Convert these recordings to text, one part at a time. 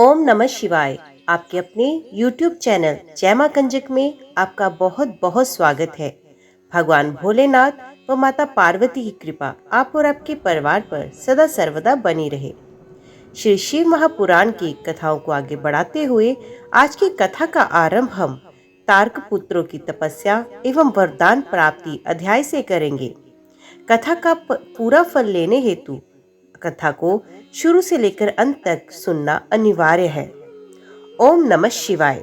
ओम नमः शिवाय। आपके अपने YouTube चैनल जय मां कंजक में आपका बहुत बहुत स्वागत है। भगवान भोलेनाथ व माता पार्वती की कृपा आप और आपके परिवार पर सदा सर्वदा बनी रहे। श्री शिव महापुराण की कथाओं को आगे बढ़ाते हुए आज की कथा का आरंभ हम तारक पुत्रों की तपस्या एवं वरदान प्राप्ति अध्याय से करेंगे। कथा का पूरा फल लेने हेतु कथा को शुरू से लेकर अंत तक सुनना अनिवार्य है। ओम नमः शिवाय।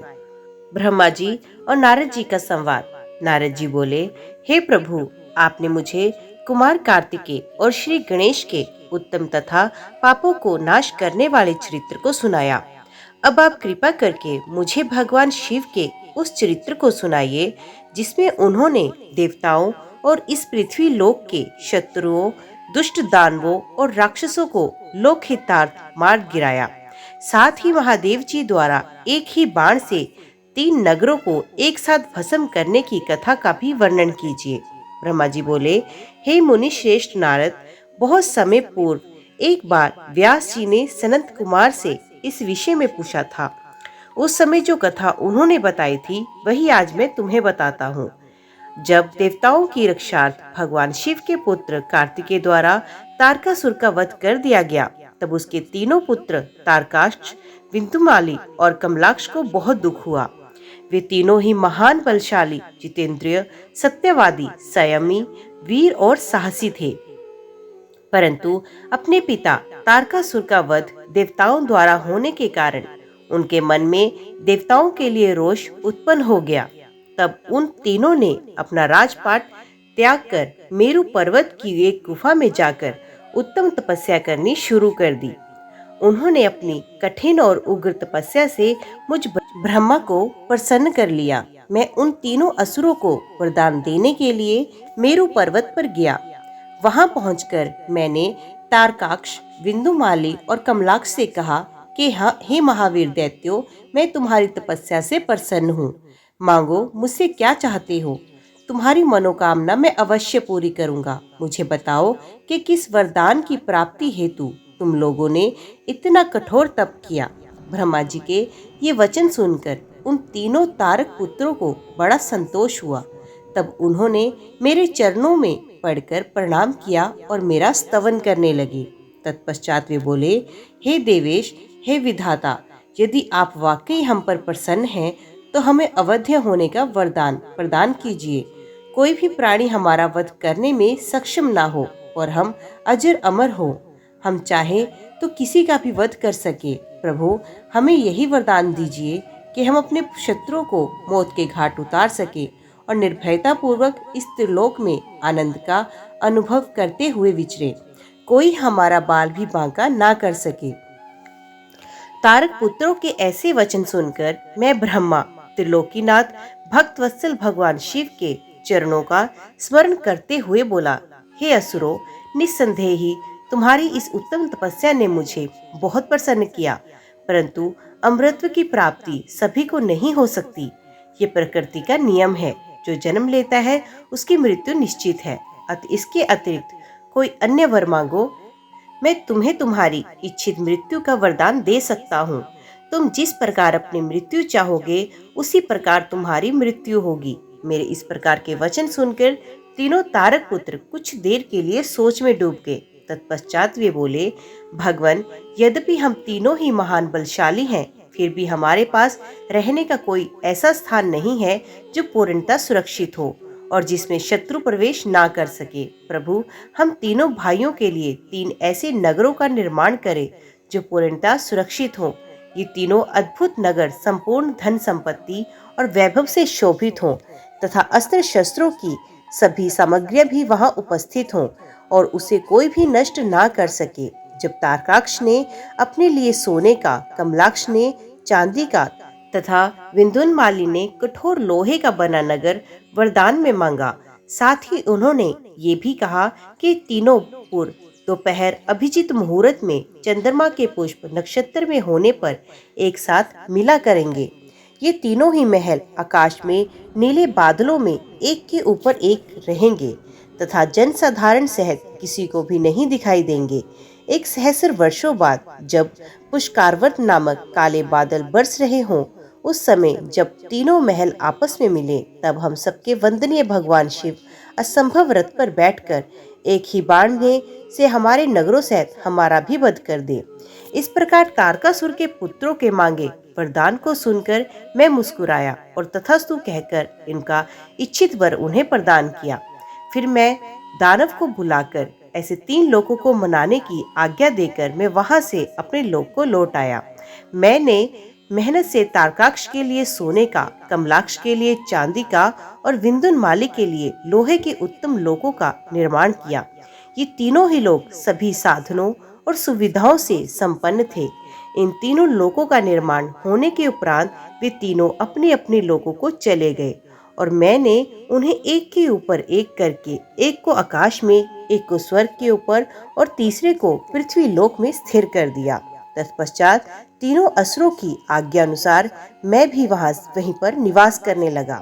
ब्रह्मा जी और नारद जी का संवाद। नारद जी बोले, हे प्रभु, आपने मुझे कुमार कार्तिकेय और श्री गणेश के उत्तम तथा पापों को नाश करने वाले चरित्र को सुनाया। अब आप कृपा करके मुझे भगवान शिव के उस चरित्र को सुनाइए जिसमें उन्होंने देवताओं और इस पृथ्वी लोक के शत्रुओं, दुष्ट दानवों और राक्षसों को लोकहितार्थ मार गिराया। साथ ही महादेव जी द्वारा एक ही बाण से 3 नगरों को एक साथ भस्म करने की कथा का भी वर्णन कीजिए। ब्रह्मा जी बोले, हे मुनि श्रेष्ठ नारद, बहुत समय पूर्व एक बार व्यास जी ने सनत कुमार से इस विषय में पूछा था। उस समय जो कथा उन्होंने बताई थी वही आज मैं तुम्हें बताता हूँ। जब देवताओं की रक्षार्थ भगवान शिव के पुत्र कार्तिकेय द्वारा तारकासुर का वध कर दिया गया, तब उसके तीनों पुत्र तारकाक्ष, विंतुमाली और कमलाक्ष को बहुत दुख हुआ। वे तीनों ही महान बलशाली, जितेंद्रिय, सत्यवादी, संयमी, वीर और साहसी थे। परंतु अपने पिता तारकासुर का वध देवताओं द्वारा होने के कारण उनके मन में देवताओं के लिए रोष उत्पन्न हो गया। तब उन तीनों ने अपना राजपाट त्याग कर मेरु पर्वत की एक गुफा में जाकर उत्तम तपस्या करनी शुरू कर दी। उन्होंने अपनी कठिन और उग्र तपस्या से मुझ ब्रह्मा को प्रसन्न कर लिया। मैं उन तीनों असुरों को वरदान देने के लिए मेरु पर्वत पर गया। वहां पहुंचकर मैंने तारकाक्ष, विंदुमाली और कमलाक्ष से कहा कि हे महावीर दैत्यो, मैं तुम्हारी तपस्या से प्रसन्न हूँ। मांगो, मुझसे क्या चाहते हो? तुम्हारी मनोकामना मैं अवश्य पूरी करूंगा। मुझे बताओ कि किस वरदान की प्राप्ति हेतु तुम लोगों ने इतना कठोर तप किया। ब्रह्मा जी के ये वचन सुनकर उन तीनों तारक पुत्रों को बड़ा संतोष हुआ। तब उन्होंने मेरे चरणों में पड़कर प्रणाम किया और मेरा स्तवन करने लगे। तत्पश्चात वे बोले, हे देवेश, हे विधाता, यदि आप वाकई हम पर प्रसन्न हैं तो हमें अवध्य होने का वरदान प्रदान कीजिए। कोई भी प्राणी हमारा वध करने में सक्षम ना हो और हम अजर अमर हो। हम चाहे तो किसी का भी वध कर सके। प्रभु, हमें यही वरदान दीजिए कि हम अपने शत्रुओं को मौत के घाट उतार सके और निर्भयता पूर्वक इस त्रिलोक में आनंद का अनुभव करते हुए विचरे। कोई हमारा बाल भी बांका ना कर सके। तारक पुत्रों के ऐसे वचन सुनकर मैं ब्रह्मा, त्रिलोकीनाथ, भक्त वत्सल भगवान शिव के चरणों का स्मरण करते हुए बोला, हे असुरों, निस्संदेह ही तुम्हारी इस उत्तम तपस्या ने मुझे बहुत प्रसन्न किया। परंतु अमरत्व की प्राप्ति सभी को नहीं हो सकती। ये प्रकृति का नियम है। जो जन्म लेता है उसकी मृत्यु निश्चित है। इसके अतिरिक्त कोई अन्य वर मांगो, मैं तुम्हें तुम्हारी इच्छित मृत्यु का वरदान दे सकता हूँ। तुम जिस प्रकार अपनी मृत्यु चाहोगे उसी प्रकार तुम्हारी मृत्यु होगी। मेरे इस प्रकार के वचन सुनकर तीनों तारक पुत्र कुछ देर के लिए सोच में डूब गए। तत्पश्चात वे बोले, भगवान, यद्यपि हम तीनों ही महान बलशाली हैं, फिर भी हमारे पास रहने का कोई ऐसा स्थान नहीं है जो पूर्णतः सुरक्षित हो और जिसमें शत्रु प्रवेश ना कर सके। प्रभु, हम तीनों भाइयों के लिए 3 ऐसे नगरों का निर्माण करें जो पूर्णतः सुरक्षित हों। ये तीनों अद्भुत नगर संपूर्ण धन संपत्ति और वैभव से शोभित हों तथा अस्त्र शस्त्रों की सभी सामग्रियां भी वहां उपस्थित हों और उसे कोई भी नष्ट ना कर सके। जब तारकाक्ष ने अपने लिए सोने का, कमलाक्ष ने चांदी का तथा विंध्यामाली ने कठोर लोहे का बना नगर वरदान में मांगा। साथ ही उन्होंने ये भी कहा कि तीनों पूर्व दोपहर अभिजीत मुहूर्त में चंद्रमा के पुष्प नक्षत्र में होने पर एक साथ मिला करेंगे। ये तीनों ही महल आकाश में नीले बादलों में एक के ऊपर एक रहेंगे तथा जनसाधारण सहित किसी को भी नहीं दिखाई देंगे। एक सहस्र वर्षों बाद जब पुष्कारवत नामक काले बादल बरस रहे हों, उस समय जब तीनों महल आपस में मिले, तब हम सबके वंदनीय भगवान शिव असंभव रथ पर बैठकर एक ही बाण में से हमारे नगरों सहित हमारा भी वध कर दे। इस प्रकार तारकासुर के पुत्रों के मांगे वरदान को सुनकर मैं मुस्कुराया और तथास्तु कहकर इनका इच्छित वर उन्हें प्रदान किया। फिर मैं दानव को बुलाकर ऐसे 3 लोगों को मनाने की आज्ञा देकर मैं वहां से अपने लोक को लौट आया। मैंने मेहनत से तारकाक्ष के लिए सोने का, कमलाक्ष के लिए चांदी का और विंदुनमाली के लिए लोहे के उत्तम लोकों का निर्माण किया। ये तीनों ही लोग सभी साधनों और सुविधाओं से संपन्न थे। इन तीनों लोकों का निर्माण होने के उपरांत वे तीनों अपने अपने लोकों को चले गए और मैंने उन्हें एक के ऊपर एक करके, एक को आकाश में, एक को स्वर्ग के ऊपर और तीसरे को पृथ्वी लोक में स्थिर कर दिया। तत्पश्चात तीनों असुरों की आज्ञा अनुसार मैं भी वहीं पर निवास करने लगा।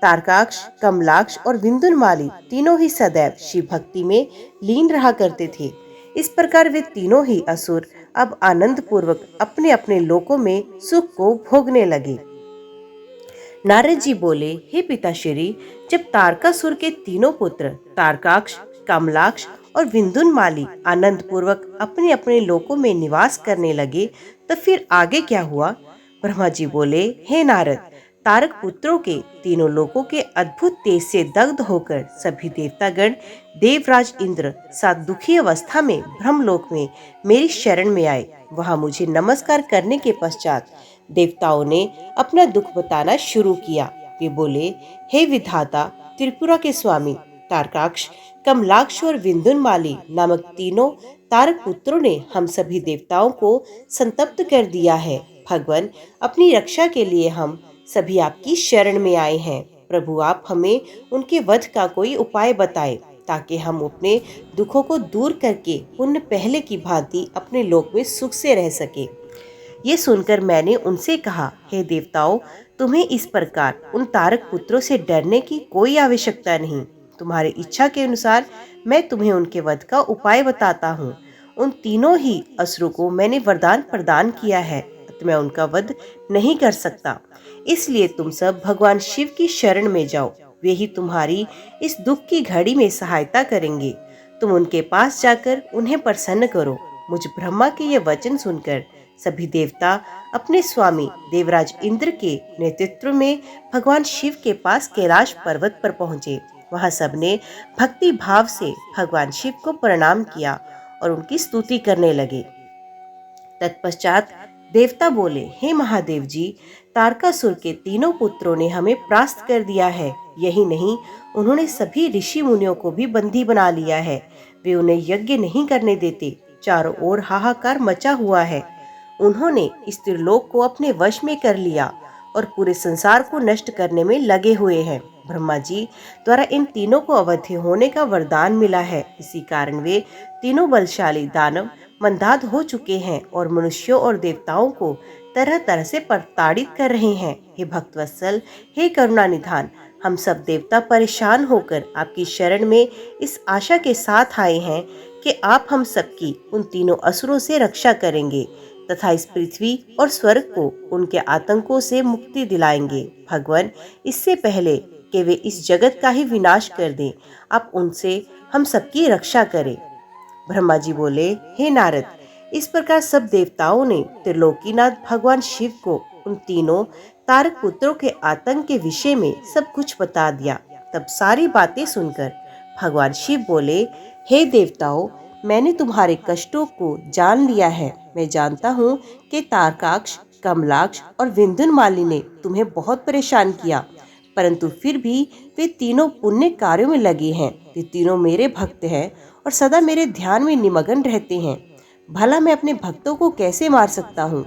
तारकाक्ष, कमलाक्ष और विंदुनमाली तीनों ही सदैव शिव भक्ति में लीन रहा करते थे। इस प्रकार वे तीनों ही असुर अब आनंद पूर्वक अपने अपने लोकों में सुख को भोगने लगे। नारद जी बोले, हे पिताश्री, जब तारकासुर के तीनों पुत्र तारकाक्ष, कमलाक्ष और विंदुनमाली आनंद पूर्वक अपने अपने लोकों में निवास करने लगे, तो फिर आगे क्या हुआ? ब्रह्मा जी बोले, हे नारद, तारक पुत्रों के तीनों लोकों के अद्भुत तेज से दग्ध होकर सभी देवतागण देवराज इंद्र साथ दुखी अवस्था में ब्रह्मलोक में मेरी शरण में आए। वहां मुझे नमस्कार करने के पश्चात देवताओं ने अपना दुख बताना शुरू किया। वे बोले, हे विधाता, त्रिपुरा के स्वामी, तारकाक्ष, कमलाक्ष और विंदुनमाली नामक तीनों तारक पुत्रों ने हम सभी देवताओं को संतप्त कर दिया है। भगवान, अपनी रक्षा के लिए हम सभी आपकी शरण में आए हैं। प्रभु, आप हमें उनके वध का कोई उपाय बताएं ताकि हम अपने दुखों को दूर करके पुनः पहले की भांति अपने लोक में सुख से रह सके। ये सुनकर मैंने उनसे कहा, हे देवताओं, तुम्हें इस प्रकार उन तारक पुत्रों से डरने की कोई आवश्यकता नहीं। तुम्हारी इच्छा के अनुसार मैं तुम्हें उनके वध का उपाय बताता हूँ। उन तीनों ही असुरों को मैंने वरदान प्रदान किया है, तो मैं उनका वध नहीं कर सकता। इसलिए तुम सब भगवान शिव की शरण में जाओ, वे ही तुम्हारी इस दुख की घड़ी में सहायता करेंगे। तुम उनके पास जाकर उन्हें प्रसन्न करो। मुझ ब्रह्मा के ये वचन सुनकर सभी देवता अपने स्वामी देवराज इंद्र के नेतृत्व में भगवान शिव के पास कैलाश पर्वत पर पहुंचे। वहां सबने भक्ति भाव से भगवान शिव को प्रणाम किया और उनकी स्तुति करने लगे। तत्पश्चात देवता बोले, हे महादेव जी, तारकासुर के तीनों पुत्रों ने हमें परास्त कर दिया है। यही नहीं, उन्होंने सभी ऋषि मुनियों को भी बंदी बना लिया है। वे उन्हें यज्ञ नहीं करने देते। चारों ओर हाहाकार मचा हुआ है। उन्होंने इस त्रिलोक को अपने वश में कर लिया और पूरे संसार को नष्ट करने में लगे हुए हैं। ब्रह्मा जी द्वारा इन तीनों को अवध्य होने का वरदान मिला है। इसी कारण वे तीनों बलशाली दानव मंदाद हो चुके हैं और मनुष्यों और देवताओं को तरह तरह से प्रताड़ित कर रहे हैं। हे भक्तवत्सल, हे करुणा निधान, हम सब देवता परेशान होकर आपकी शरण में इस आशा के साथ आए हैं कि आप हम सबकी उन तीनों असुरों से रक्षा करेंगे तथा इस पृथ्वी और स्वर्ग को उनके आतंकों से मुक्ति दिलाएंगे। भगवान, इससे पहले कि वे इस जगत का ही विनाश कर दें, आप उनसे हम सबकी रक्षा करें। ब्रह्मा जी बोले, हे नारद, इस प्रकार सब देवताओं ने त्रिलोकीनाथ भगवान शिव को उन तीनों तारक पुत्रों के आतंक के विषय में सब कुछ बता दिया। तब सारी बातें सुनकर भगवान शिव बोले, हे देवताओं, मैंने तुम्हारे कष्टों को जान लिया है। मैं जानता हूँ कि तारकाक्ष, कमलाक्ष और विंदुनमाली ने तुम्हें बहुत परेशान किया, परंतु फिर भी वे तीनों पुण्य कार्यों में लगे हैं। वे तीनों मेरे भक्त हैं और सदा मेरे ध्यान में निमग्न रहते हैं। भला मैं अपने भक्तों को कैसे मार सकता हूँ?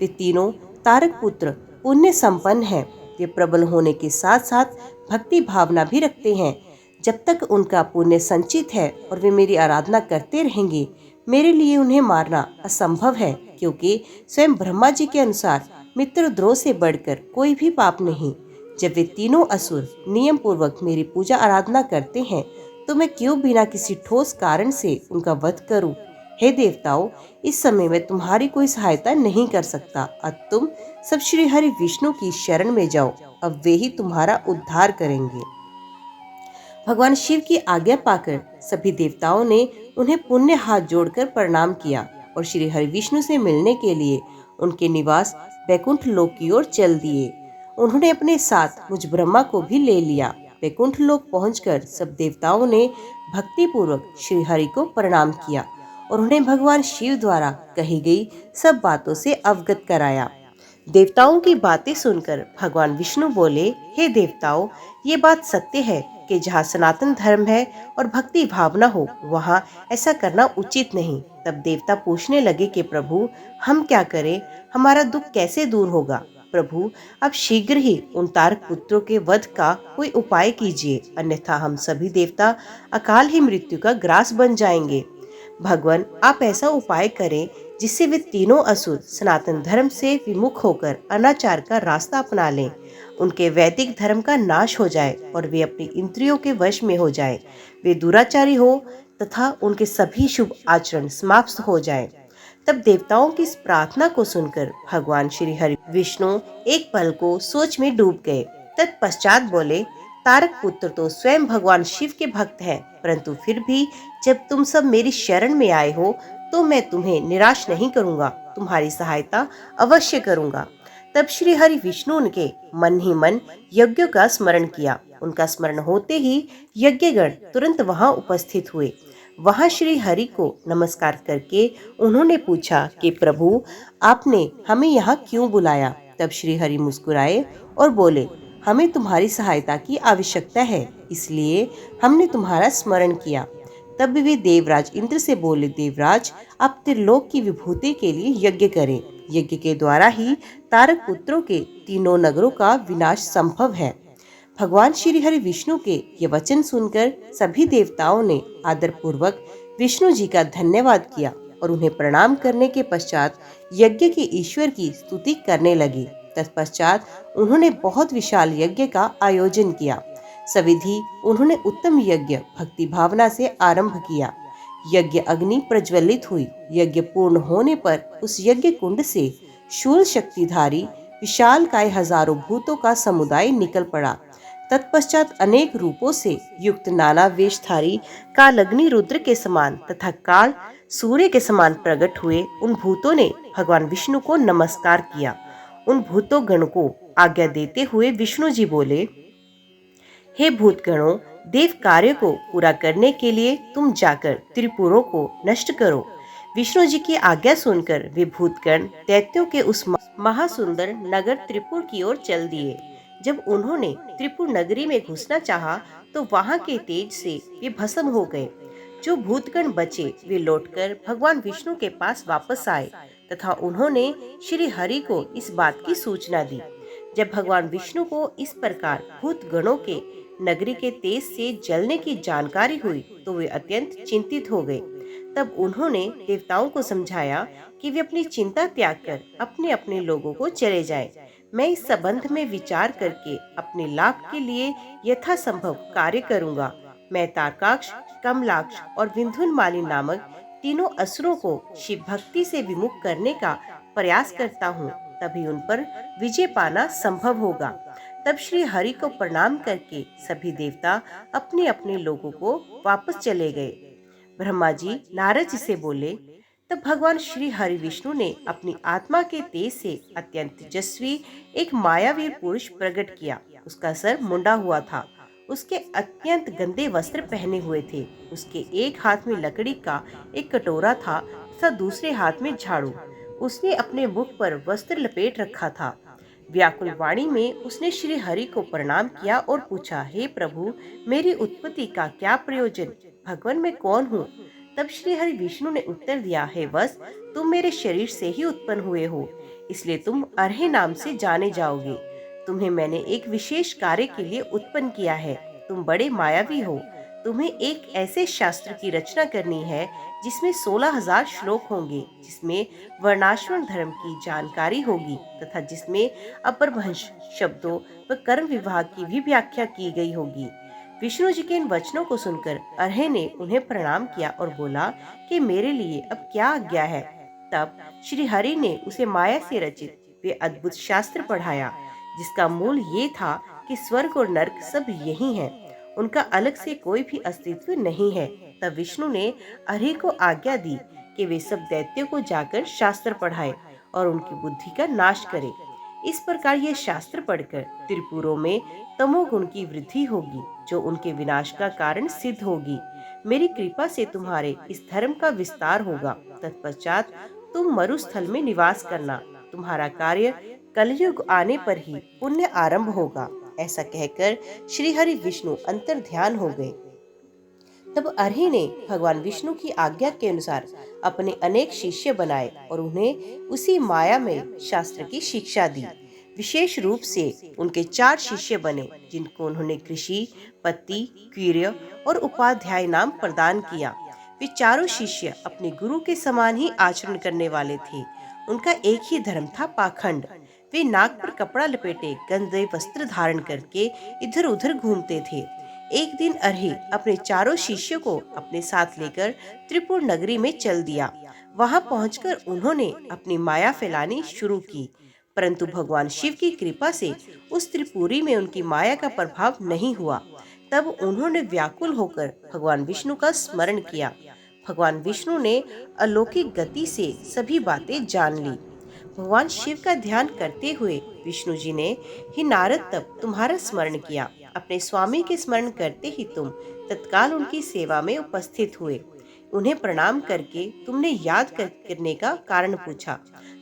वे तीनों तारक पुत्र पुण्य संपन्न हैं। वे प्रबल होने के साथ साथ भक्ति भावना भी रखते हैं। जब तक उनका पुण्य संचित है और वे मेरी आराधना करते रहेंगे, मेरे लिए उन्हें मारना असंभव है, क्योंकि स्वयं ब्रह्मा जी के अनुसार मित्रद्रोह से बढ़कर कोई भी पाप नहीं। जब वे तीनों असुर नियम पूर्वक मेरी पूजा आराधना करते हैं, तो मैं क्यों बिना किसी ठोस कारण से उनका वध करूं? हे देवताओं, इस समय में तुम्हारी कोई सहायता नहीं कर सकता। अब तुम सब श्री हरि विष्णु की शरण में जाओ, अब वे ही तुम्हारा उद्धार करेंगे। भगवान शिव की आज्ञा पाकर सभी देवताओं ने उन्हें पुण्य हाथ जोड़कर प्रणाम किया और श्री हरि विष्णु से मिलने के लिए उनके निवास बैकुंठ लोक की ओर चल दिए। उन्होंने अपने साथ मुझ ब्रह्मा को भी ले लिया। बैकुंठ लोक पहुंचकर सब देवताओं ने भक्ति पूर्वक श्री हरि को प्रणाम किया और उन्हें भगवान शिव द्वारा कही गई सब बातों से अवगत कराया। देवताओं की बातें सुनकर भगवान विष्णु बोले, हे देवताओं, ये बात सत्य है कि जहाँ सनातन धर्म है और भक्ति भावना हो, वहाँ ऐसा करना उचित नहीं। तब देवता पूछने लगे कि प्रभु, हम क्या करें, हमारा दुख कैसे दूर होगा। प्रभु, अब शीघ्र ही उन तारक पुत्रों के वध का कोई उपाय कीजिए, अन्यथा हम सभी देवता अकाल ही मृत्यु का ग्रास बन जाएंगे। भगवान, आप ऐसा उपाय करें जिससे वे तीनों असुर सनातन धर्म से विमुख होकर अनाचार का रास्ता अपना लें, उनके वैदिक धर्म का नाश हो जाए और वे अपनी इंद्रियों के वश में हो जाए, वे दुराचारी हो तथा उनके सभी शुभ आचरण समाप्त हो जाए। तब देवताओं की इस प्रार्थना को सुनकर भगवान श्री हरि विष्णु एक पल को सोच में डूब गए। तत्पश्चात बोले, तारक पुत्र तो स्वयं भगवान शिव के भक्त हैं, परंतु फिर भी जब तुम सब मेरी शरण में आए हो तो मैं तुम्हें निराश नहीं करूंगा, तुम्हारी सहायता अवश्य करूंगा। तब श्री हरि विष्णु उनके मन ही मन यज्ञ का स्मरण किया। उनका स्मरण होते ही यज्ञगण तुरंत वहां उपस्थित हुए। वहां श्री हरि को नमस्कार करके उन्होंने पूछा कि प्रभु, आपने हमें यहाँ क्यों बुलाया। तब श्री हरि मुस्कुराए और बोले, हमें तुम्हारी सहायता की आवश्यकता है, इसलिए हमने तुम्हारा स्मरण किया। तब वे देवराज इंद्र से बोले, देवराज, आप त्रिलोक की विभूति के लिए यज्ञ करें। यज्ञ के द्वारा ही तारक पुत्रों के तीनों नगरों का विनाश संभव है। भगवान श्री हरि विष्णु के ये वचन सुनकर सभी देवताओं ने आदर पूर्वक विष्णु जी का धन्यवाद किया और उन्हें प्रणाम करने के पश्चात यज्ञ के ईश्वर की स्तुति करने लगे। तत्पश्चात उन्होंने बहुत विशाल यज्ञ का आयोजन किया। सविधि उन्होंने उत्तम यज्ञ भक्ति भावना से आरंभ किया। यज्ञ अग्नि प्रज्वलित हुई। यज्ञ पूर्ण होने पर उस यज्ञ कुंड से शूल शक्तिधारी विशाल काय हजारों भूतों का समुदाय निकल पड़ा। तत्पश्चात अनेक रूपों से युक्त नाना वेशधारी कालग्नि रुद्र के समान तथा काल सूर्य के समान प्रकट हुए। उन भूतों ने भगवान विष्णु को नमस्कार किया। उन भूतों गण को आज्ञा देते हुए विष्णु जी बोले, हे भूतगणों, देव कार्य को पूरा करने के लिए तुम जाकर त्रिपुरों को नष्ट करो। विष्णु जी की आज्ञा सुनकर वे भूतगण दैत्यों के उस महासुंदर नगर त्रिपुर की ओर चल दिए। जब उन्होंने त्रिपुर नगरी में घुसना चाहा तो वहां के तेज से वे भस्म हो गए। जो भूतगण बचे वे लौटकर भगवान विष्णु के पास वापस आए तथा उन्होंने श्री हरि को इस बात की सूचना दी। जब भगवान विष्णु को इस प्रकार भूतगणों के नगरी के तेज से जलने की जानकारी हुई तो वे अत्यंत चिंतित हो गए। तब उन्होंने देवताओं को समझाया कि वे अपनी चिंता त्याग कर अपने अपने लोगों को चले जाएं। मैं इस संबंध में विचार करके अपने लाभ के लिए यथासंभव कार्य करूंगा। मैं तारकाक्ष, कमलाक्ष और विंध्युन्माली नामक तीनों असुरों को शिव भक्ति से विमुख करने का प्रयास करता हूँ, तभी उन पर विजय पाना संभव होगा। तब श्री हरि को प्रणाम करके सभी देवता अपने अपने लोगों को वापस चले गए। ब्रह्मा जी नारद जी से बोले, तब भगवान श्री हरि विष्णु ने अपनी आत्मा के तेज से अत्यंत तेजस्वी एक मायावीर पुरुष प्रकट किया। उसका सर मुंडा हुआ था। उसके अत्यंत गंदे वस्त्र पहने हुए थे। उसके एक हाथ में लकड़ी का एक कटोरा था तथा दूसरे हाथ में झाड़ू। उसने अपने मुख पर वस्त्र लपेट रखा था। व्याकुल वाणी में उसने श्री हरि को प्रणाम किया और पूछा, हे प्रभु, मेरी उत्पत्ति का क्या प्रयोजन? भगवान, मैं कौन हूँ? तब श्री हरि विष्णु ने उत्तर दिया, हे वत्स, तुम मेरे शरीर से ही उत्पन्न हुए हो, इसलिए तुम अर्हे नाम से जाने जाओगे। तुम्हें मैंने एक विशेष कार्य के लिए उत्पन्न किया है। तुम बड़े मायावी हो। तुम्हें एक ऐसे शास्त्र की रचना करनी है जिसमें 16,000 श्लोक होंगे, जिसमें वर्णाश्रम धर्म की जानकारी होगी तथा जिसमें अपभ्रंश शब्दों व कर्म विभाग की भी व्याख्या की गई होगी। विष्णु जी के इन वचनों को सुनकर अर्हे ने उन्हें प्रणाम किया और बोला कि मेरे लिए अब क्या आज्ञा है। तब श्री हरि ने उसे माया से रचित वे अद्भुत शास्त्र पढ़ाया, जिसका मूल ये था कि स्वर्ग और नर्क सब यही हैं, उनका अलग से कोई भी अस्तित्व नहीं है। तब विष्णु ने अर्हे को आज्ञा दी कि वे सब दैत्यों को जाकर शास्त्र पढ़ाए और उनकी बुद्धि का नाश करे। इस प्रकार ये शास्त्र पढ़कर त्रिपुरों में तमोगुण की वृद्धि होगी, जो उनके विनाश का कारण सिद्ध होगी। मेरी कृपा से तुम्हारे इस धर्म का विस्तार होगा। तत्पश्चात तुम मरुस्थल में निवास करना। तुम्हारा कार्य कलयुग आने पर ही पुण्य आरंभ होगा। ऐसा कहकर श्री हरि विष्णु अंतर ध्यान हो गए। तब अर्हि ने भगवान विष्णु की आज्ञा के अनुसार अपने अनेक शिष्य बनाए और उन्हें उसी माया में शास्त्र की शिक्षा दी। विशेष रूप से उनके 4 शिष्य बने, जिनको उन्होंने कृषि, पति, वीर्य और उपाध्याय नाम प्रदान किया। वे चारों शिष्य अपने गुरु के समान ही आचरण करने वाले थे। उनका एक ही धर्म था, पाखंड। वे नाक पर कपड़ा लपेटे गंदे वस्त्र धारण करके इधर उधर घूमते थे। एक दिन अर्हि अपने चारों शिष्यों को अपने साथ लेकर त्रिपुर नगरी में चल दिया। वहां पहुंचकर उन्होंने अपनी माया फैलानी शुरू की, परंतु भगवान शिव की कृपा से उस त्रिपुरी में उनकी माया का प्रभाव नहीं हुआ। तब उन्होंने व्याकुल होकर भगवान विष्णु का स्मरण किया। भगवान विष्णु ने अलौकिक गति से सभी बातें जान ली। भगवान शिव का ध्यान करते हुए विष्णु जी ने, ही नारद, तब तुम्हारा स्मरण किया। अपने स्वामी के स्मरण करते ही तुम तत्काल उनकी सेवा में उपस्थित हुए। उन्हें प्रणाम करके तुमने याद करने का कारण पूछा।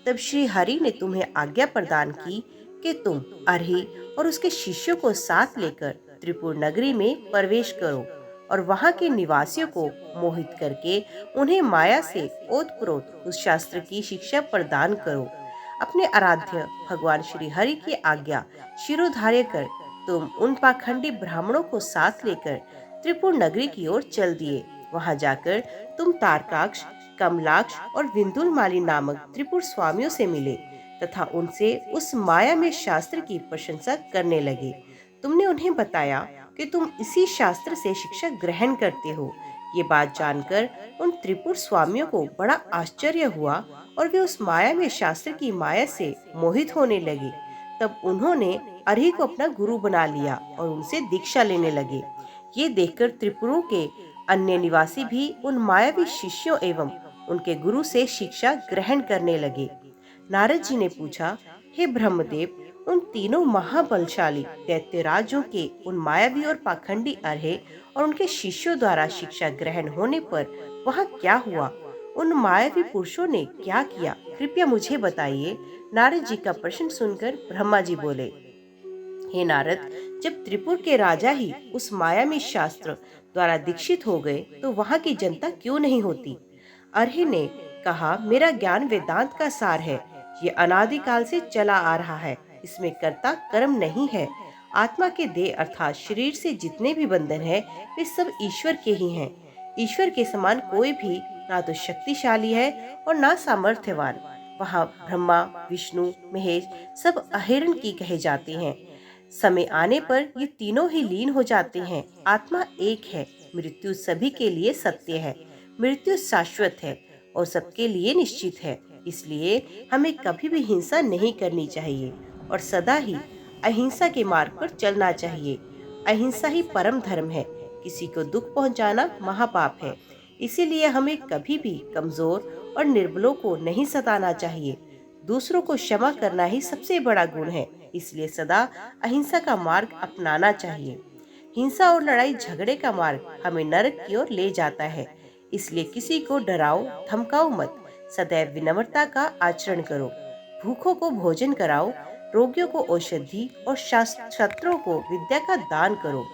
तब श्री हरि ने तुम्हें आज्ञा प्रदान की कि तुम अर्हि और उसके शिष्यों को साथ लेकर त्रिपुर नगरी में प्रवेश करो और वहां के निवासियों को मोहित करके उन्हें माया से ओतप्रोत उस शास्त्र की शिक्षा प्रदान करो। अपने आराध्य भगवान श्री हरि की आज्ञा शिरोधार्य कर तुम उन पाखंडी ब्राह्मणों को साथ लेकर त्रिपुर नगरी की ओर चल दिए। वहां जाकर तुम तारकाक्ष, कमलाक्ष और विंदुलमाली नामक त्रिपुर स्वामियों से मिले तथा उनसे उस माया में शास्त्र की प्रशंसा करने लगे। तुमने उन्हें बताया कि तुम इसी शास्त्र से शिक्षा ग्रहण करते हो। ये बात जानकर उन त्रिपुर स्वामियों को बड़ा आश्चर्य हुआ और वे उस माया में शास्त्र की माया से मोहित होने लगे। तब उन्होंने अर्हि को अपना गुरु बना लिया और उनसे दीक्षा लेने लगे। ये देखकर त्रिपुरों के अन्य निवासी भी उन मायावी शिष्यों एवं उनके गुरु से शिक्षा ग्रहण करने लगे। नारद जी ने पूछा, हे ब्रह्मदेव, उन तीनों महाबलशाली दैत्यराजों के उन मायावी और पाखंडी अर्हे और उनके शिष्यों द्वारा शिक्षा ग्रहण होने पर वहाँ क्या हुआ? उन मायावी पुरुषों ने क्या किया? कृपया मुझे बताइए। नारद जी का प्रश्न सुनकर ब्रह्मा जी बोले, हे नारद, जब त्रिपुर के राजा ही उस मायावी शास्त्र द्वारा दीक्षित हो गए तो वहाँ की जनता क्यों नहीं होती? अर्हि ने कहा, मेरा ज्ञान वेदांत का सार है। ये अनादिकाल से चला आ रहा है। इसमें कर्ता कर्म नहीं है। आत्मा के देह अर्थात शरीर से जितने भी बंधन है वे सब ईश्वर के ही हैं। ईश्वर के समान कोई भी ना तो शक्तिशाली है और ना सामर्थ्यवान। वहाँ ब्रह्मा, विष्णु, महेश सब अहिरण की कहे जाते हैं। समय आने पर ये तीनों ही लीन हो जाते हैं। आत्मा एक है। मृत्यु सभी के लिए सत्य है। मृत्यु शाश्वत है और सबके लिए निश्चित है। इसलिए हमें कभी भी हिंसा नहीं करनी चाहिए और सदा ही अहिंसा के मार्ग पर चलना चाहिए। अहिंसा ही परम धर्म है। किसी को दुख पहुंचाना महापाप है। इसीलिए हमें कभी भी कमजोर और निर्बलों को नहीं सताना चाहिए। दूसरों को क्षमा करना ही सबसे बड़ा गुण है। इसलिए सदा अहिंसा का मार्ग अपनाना चाहिए। हिंसा और लड़ाई झगड़े का मार्ग हमें नरक की ओर ले जाता है। इसलिए किसी को डराओ धमकाओ मत। सदैव विनम्रता का आचरण करो। भूखों को भोजन कराओ, रोगियों को औषधि और शत्रुओं को विद्या का दान करो।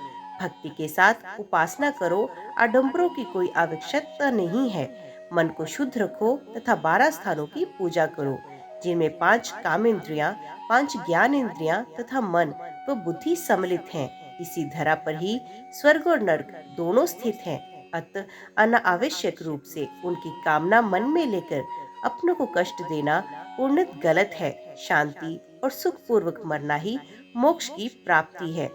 भक्ति के साथ उपासना करो। आडंबरों की कोई आवश्यकता नहीं है। मन को शुद्ध रखो तथा 12 स्थानों की पूजा करो, जिनमें 5 कामेंद्रियां, 5 ज्ञान इंद्रियां तथा मन व बुद्धि सम्मिलित हैं। इसी धरा पर ही स्वर्ग और नरक दोनों स्थित हैं। अतः अनावश्यक रूप से उनकी कामना मन में लेकर अपनों को कष्ट देना पूर्णत गलत है। शांति और सुख पूर्वक मरना ही मोक्ष की प्राप्ति है।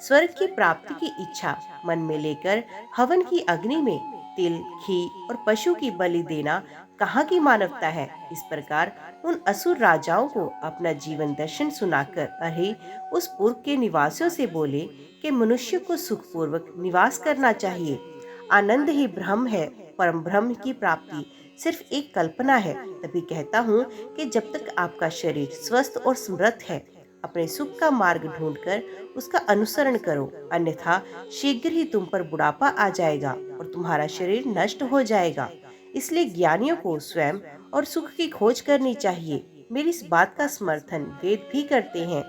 स्वर्ग की प्राप्ति की इच्छा मन में लेकर हवन की अग्नि में तिल, घी और पशु की बलि देना कहाँ की मानवता है। इस प्रकार उन असुर राजाओं को अपना जीवन दर्शन सुनाकर अरे उस पूर्व के निवासियों से बोले कि मनुष्य को सुखपूर्वक निवास करना चाहिए। आनंद ही ब्रह्म है, परम ब्रह्म की प्राप्ति सिर्फ एक कल्पना है। तभी कहता हूँ कि जब तक आपका शरीर स्वस्थ और समृद्ध है, अपने सुख का मार्ग ढूंढकर उसका अनुसरण करो, अन्यथा शीघ्र ही तुम पर बुढ़ापा आ जाएगा और तुम्हारा शरीर नष्ट हो जाएगा। इसलिए ज्ञानियों को स्वयं और सुख की खोज करनी चाहिए। मेरी इस बात का समर्थन वेद भी करते हैं।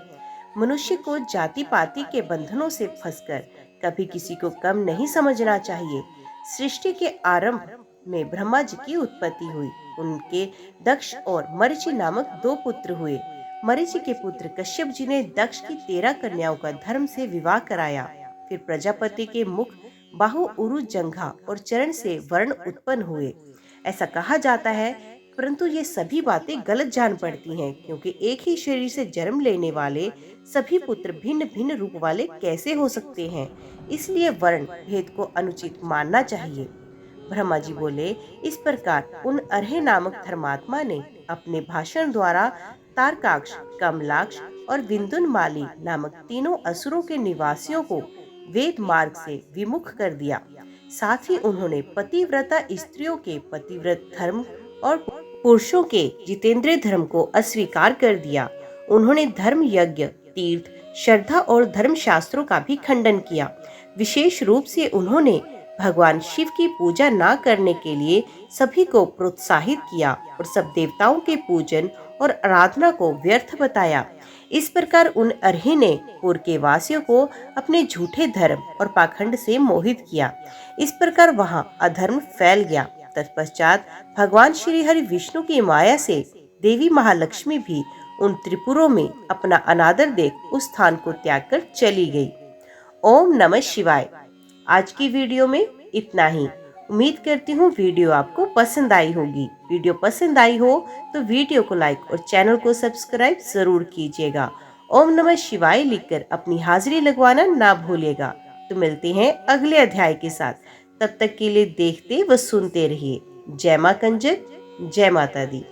मनुष्य को जाति पाति के बंधनों से फंसकर कभी किसी को कम नहीं समझना चाहिए। सृष्टि के आरंभ में ब्रह्मा जी की उत्पत्ति हुई। उनके दक्ष और मरीचि नामक 2 पुत्र हुए। मरीचि के पुत्र कश्यप जी ने दक्ष की 13 कन्याओं का धर्म से विवाह कराया। फिर प्रजापति के मुख, बाहु, उरु, जंघा और चरण से वर्ण उत्पन्न हुए, ऐसा कहा जाता है। परंतु ये सभी बातें गलत जान पड़ती हैं, क्योंकि एक ही शरीर से जन्म लेने वाले सभी पुत्र भिन्न भिन्न रूप वाले कैसे हो सकते हैं। इसलिए वर्ण भेद को अनुचित मानना चाहिए। ब्रह्मा जी बोले, इस प्रकार उन अर्हे नामक धर्मात्मा ने अपने भाषण द्वारा तारकाक्ष, कमलाक्ष और विंदुनमाली नामक तीनों असुरों के निवासियों को वेद मार्ग से विमुख कर दिया। साथ ही उन्होंने पतिव्रता स्त्रियों के पतिव्रत धर्म और पुरुषों के जितेंद्रिय धर्म को अस्वीकार कर दिया। उन्होंने धर्म यज्ञ, तीर्थ, श्रद्धा और धर्म शास्त्रों का भी खंडन किया। विशेष रूप से उन्होंने भगवान शिव की पूजा न करने के लिए सभी को प्रोत्साहित किया और सब देवताओं के पूजन और आराधना को व्यर्थ बताया। इस प्रकार उन अर्हे ने पूर्व के वासियों को अपने झूठे धर्म और पाखंड से मोहित किया। इस प्रकार वहां अधर्म फैल गया। तत्पश्चात भगवान श्री हरि विष्णु की माया से देवी महालक्ष्मी भी उन त्रिपुरों में अपना अनादर देख उस स्थान को त्याग कर चली गई। ओम नमः शिवाय। आज की वीडियो में इतना ही। उम्मीद करती हूँ वीडियो आपको पसंद आई होगी। वीडियो पसंद आई हो तो वीडियो को लाइक और चैनल को सब्सक्राइब जरूर कीजिएगा। ओम नमः शिवाय लिखकर अपनी हाजिरी लगवाना ना भूलिएगा। तो मिलते हैं अगले अध्याय के साथ। तब तक के लिए देखते व सुनते रहिए। जय मां कंजक, जय माता दी।